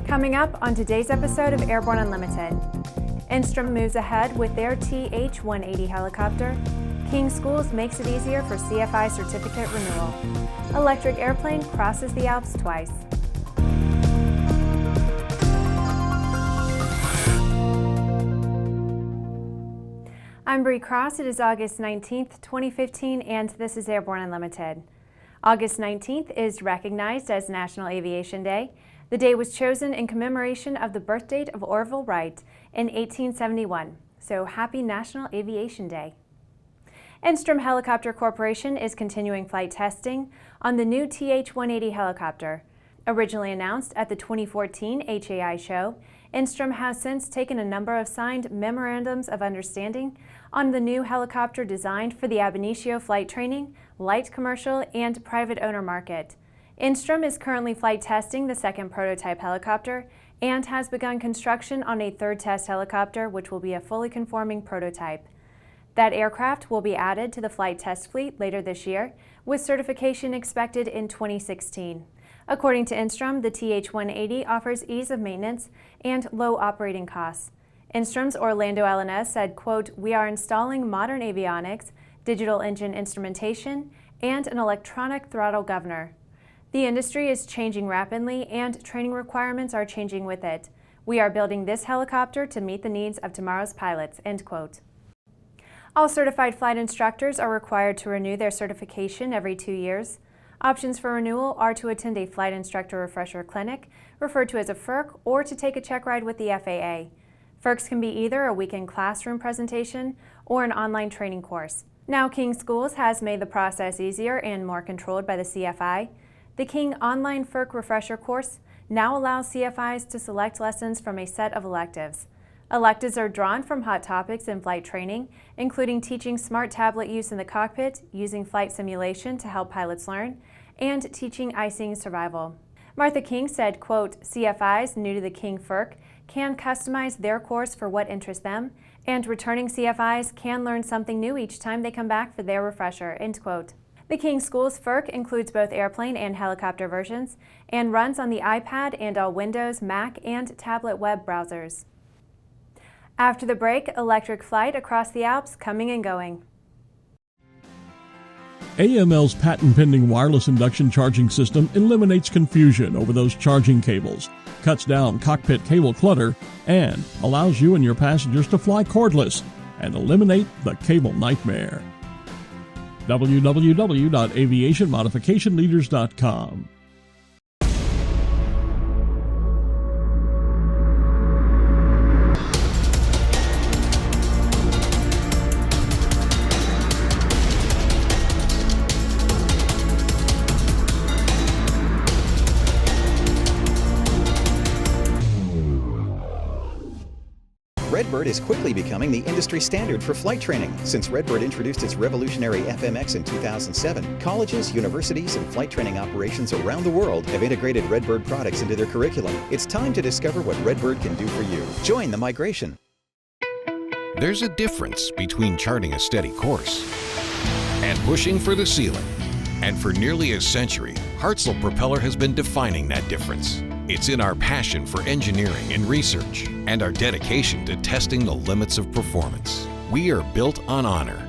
Coming up on today's episode of Airborne Unlimited, Enstrom moves ahead with their TH180 helicopter. King Schools makes it easier for CFI certificate renewal. Electric airplane crosses the Alps twice. I'm Bree Cross. It is August 19th, 2015, and this is Airborne Unlimited. August 19th is recognized as National Aviation Day. The day was chosen in commemoration of the birth date of Orville Wright in 1871. So happy National Aviation Day. Enstrom Helicopter Corporation is continuing flight testing on the new TH180 helicopter. Originally announced at the 2014 HAI show, Enstrom has since taken a number of signed memorandums of understanding on the new helicopter designed for the ab-initio flight training, light commercial, and private owner market. Enstrom is currently flight testing the second prototype helicopter and has begun construction on a third test helicopter, which will be a fully conforming prototype. That aircraft will be added to the flight test fleet later this year, with certification expected in 2016. According to Enstrom, the TH180 offers ease of maintenance and low operating costs. Enstrom's Orlando LNS said, quote, "We are installing modern avionics, digital engine instrumentation, and an electronic throttle governor. The industry is changing rapidly and training requirements are changing with it. We are building this helicopter to meet the needs of tomorrow's pilots," end quote. All certified flight instructors are required to renew their certification every 2 years. Options for renewal are to attend a flight instructor refresher clinic, referred to as a FIRC, or to take a check ride with the FAA. FIRCs can be either a weekend classroom presentation or an online training course. Now King Schools has made the process easier and more controlled by the CFI. The King Online FIRC Refresher course now allows CFIs to select lessons from a set of electives. Electives are drawn from hot topics in flight training, including teaching smart tablet use in the cockpit, using flight simulation to help pilots learn, and teaching icing survival. Martha King said, quote, "CFIs new to the King FIRC can customize their course for what interests them, and returning CFIs can learn something new each time they come back for their refresher," end quote. The King Schools FIRC includes both airplane and helicopter versions and runs on the iPad and all Windows, Mac, and tablet web browsers. After the break, electric flight across the Alps coming and going. AML's patent-pending wireless induction charging system eliminates confusion over those charging cables, cuts down cockpit cable clutter, and allows you and your passengers to fly cordless and eliminate the cable nightmare. www.aviationmodificationleaders.com. Redbird is quickly becoming the industry standard for flight training. Since Redbird introduced its revolutionary FMX in 2007, colleges, universities, and flight training operations around the world have integrated Redbird products into their curriculum. It's time to discover what Redbird can do for you. Join the migration. There's a difference between charting a steady course and pushing for the ceiling. And for nearly a century, Hartzell Propeller has been defining that difference. It's in our passion for engineering and research and our dedication to testing the limits of performance. We are built on honor.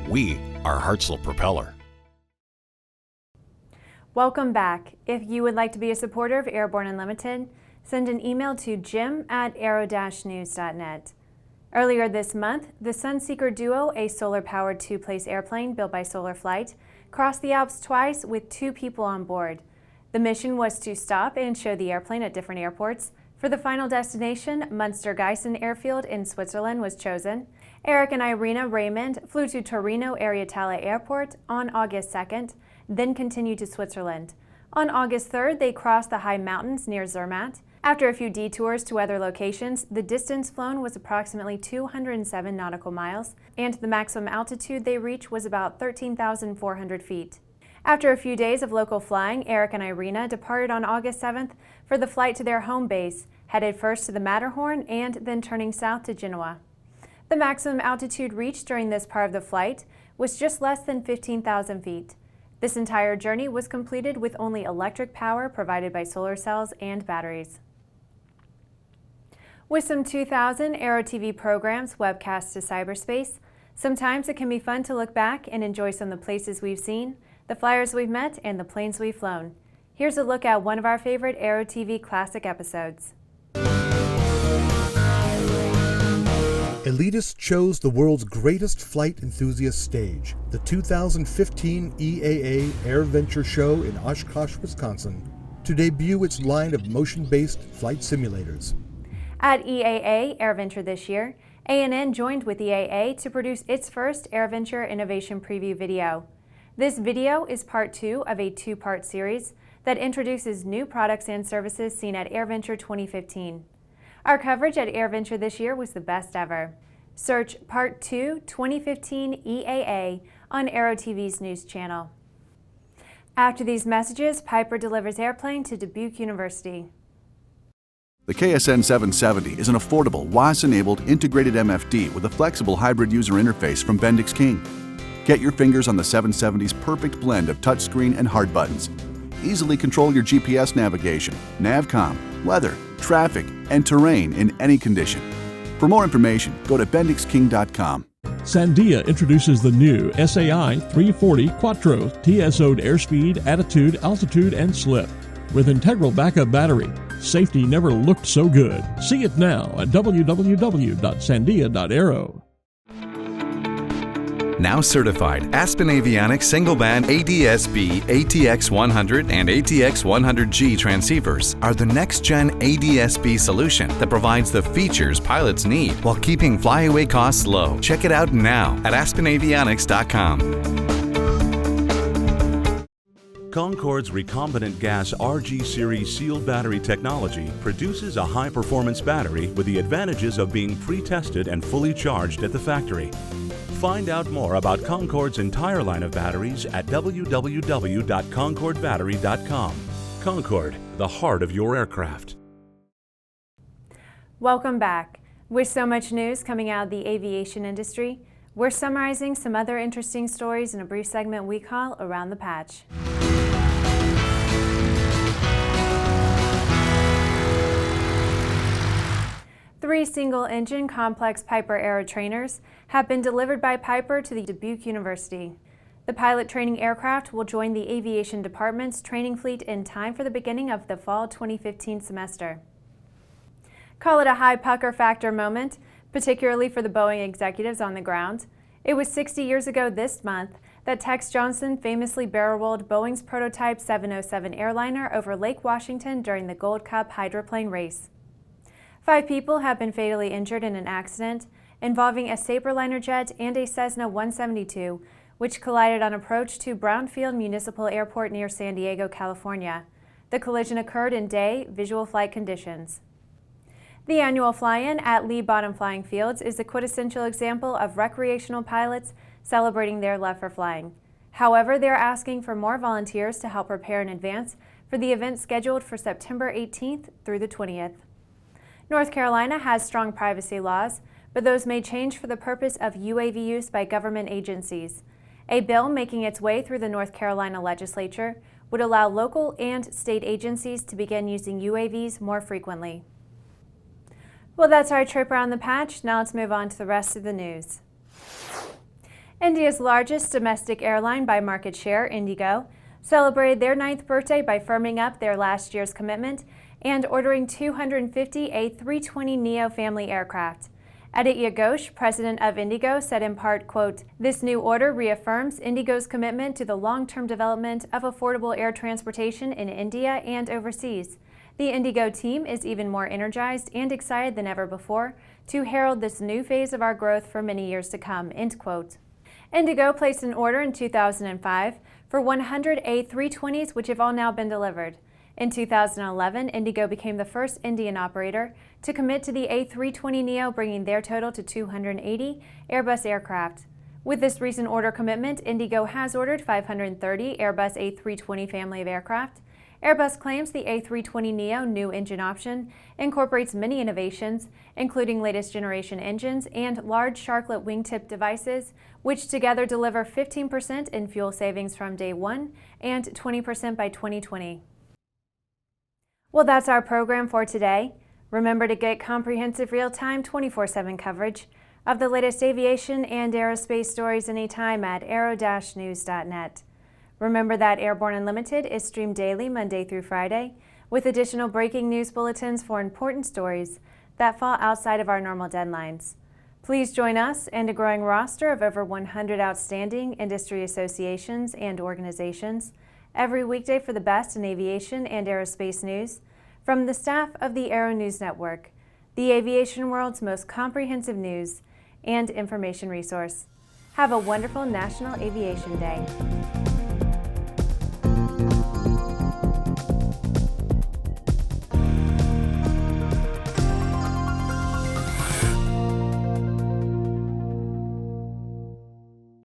We are Hartzell Propeller. Welcome back. If you would like to be a supporter of Airborne Unlimited, send an email to jim@aero-news.net. Earlier this month, the Sunseeker Duo, a solar-powered two-place airplane built by Solar Flight, crossed the Alps twice with 2 people on board. The mission was to stop and show the airplane at different airports. For the final destination, Munster-Geschinen Airfield in Switzerland was chosen. Eric and Irena Raymond flew to Torino Aeritalia Airport on August 2nd, then continued to Switzerland. On August 3rd, they crossed the high mountains near Zermatt. After a few detours to other locations, the distance flown was approximately 207 nautical miles, and the maximum altitude they reached was about 13,400 feet. After a few days of local flying, Eric and Irena departed on August 7th for the flight to their home base, headed first to the Matterhorn and then turning south to Genoa. The maximum altitude reached during this part of the flight was just less than 15,000 feet. This entire journey was completed with only electric power provided by solar cells and batteries. With some 2,000 Aero-TV programs webcast to cyberspace, sometimes it can be fun to look back and enjoy some of the places we've seen, the flyers we've met, and the planes we've flown. Here's a look at one of our favorite Aero-TV classic episodes. Elitists chose the world's greatest flight enthusiast stage, the 2015 EAA AirVenture show in Oshkosh, Wisconsin, to debut its line of motion-based flight simulators. At EAA AirVenture this year, A&N joined with EAA to produce its first AirVenture Innovation Preview video. This video is part 2 of a 2-part series that introduces new products and services seen at AirVenture 2015. Our coverage at AirVenture this year was the best ever. Search Part 2 2015 EAA on Aero-TV's news channel. After these messages, Piper delivers airplane to Dubuque University. The KSN 770 is an affordable, WAS-enabled integrated MFD with a flexible hybrid user interface from Bendix King. Get your fingers on the 770's perfect blend of touchscreen and hard buttons. Easily control your GPS navigation, NavCom, weather, traffic, and terrain in any condition. For more information, go to bendixking.com. Sandia introduces the new SAI 340 Quattro TSO'd airspeed, attitude, altitude, and slip. With integral backup battery, safety never looked so good. See it now at www.sandia.aero. Now certified, Aspen Avionics single-band ADS-B ATX100 and ATX100G transceivers are the next-gen ADS-B solution that provides the features pilots need while keeping flyaway costs low. Check it out now at aspenavionics.com. Concorde's recombinant gas RG series sealed battery technology produces a high-performance battery with the advantages of being pre-tested and fully charged at the factory. Find out more about Concorde's entire line of batteries at www.concordebattery.com. Concorde, the heart of your aircraft. Welcome back. With so much news coming out of the aviation industry, we're summarizing some other interesting stories in a brief segment we call Around the Patch. Three single-engine complex Piper Aero trainers have been delivered by Piper to the Dubuque University. The pilot training aircraft will join the Aviation Department's training fleet in time for the beginning of the fall 2015 semester. Call it a high pucker factor moment, particularly for the Boeing executives on the ground. It was 60 years ago this month that Tex Johnson famously barrel-rolled Boeing's prototype 707 airliner over Lake Washington during the Gold Cup hydroplane race. 5 people have been fatally injured in an accident involving a Sabreliner jet and a Cessna 172, which collided on approach to Brownfield Municipal Airport near San Diego, California. The collision occurred in day, visual flight conditions. The annual fly-in at Lee Bottom Flying Fields is a quintessential example of recreational pilots celebrating their love for flying. However, they're asking for more volunteers to help prepare in advance for the event scheduled for September 18th through the 20th. North Carolina has strong privacy laws, but those may change for the purpose of UAV use by government agencies. A bill making its way through the North Carolina legislature would allow local and state agencies to begin using UAVs more frequently. Well, that's our trip around the patch. Now let's move on to the rest of the news. India's largest domestic airline by market share, IndiGo, celebrated their 9th birthday by firming up their last year's commitment and ordering 250 A320neo family aircraft. Aditya Ghosh, president of IndiGo, said in part, quote, "This new order reaffirms IndiGo's commitment to the long-term development of affordable air transportation in India and overseas. The IndiGo team is even more energized and excited than ever before to herald this new phase of our growth for many years to come," end quote. IndiGo placed an order in 2005 for 100 A320s, which have all now been delivered. In 2011, IndiGo became the first Indian operator to commit to the A320neo, bringing their total to 280 Airbus aircraft. With this recent order commitment, IndiGo has ordered 530 Airbus A320 family of aircraft Airbus claims the A320neo new engine option incorporates many innovations, including latest generation engines and large sharklet wingtip devices, which together deliver 15% in fuel savings from day one and 20% by 2020. Well, that's our program for today. Remember to get comprehensive real-time 24/7 coverage of the latest aviation and aerospace stories anytime at aero-news.net. Remember that Airborne Unlimited is streamed daily Monday through Friday, with additional breaking news bulletins for important stories that fall outside of our normal deadlines. Please join us and a growing roster of over 100 outstanding industry associations and organizations every weekday for the best in aviation and aerospace news from the staff of the Aero-News Network, the aviation world's most comprehensive news and information resource. Have a wonderful National Aviation Day.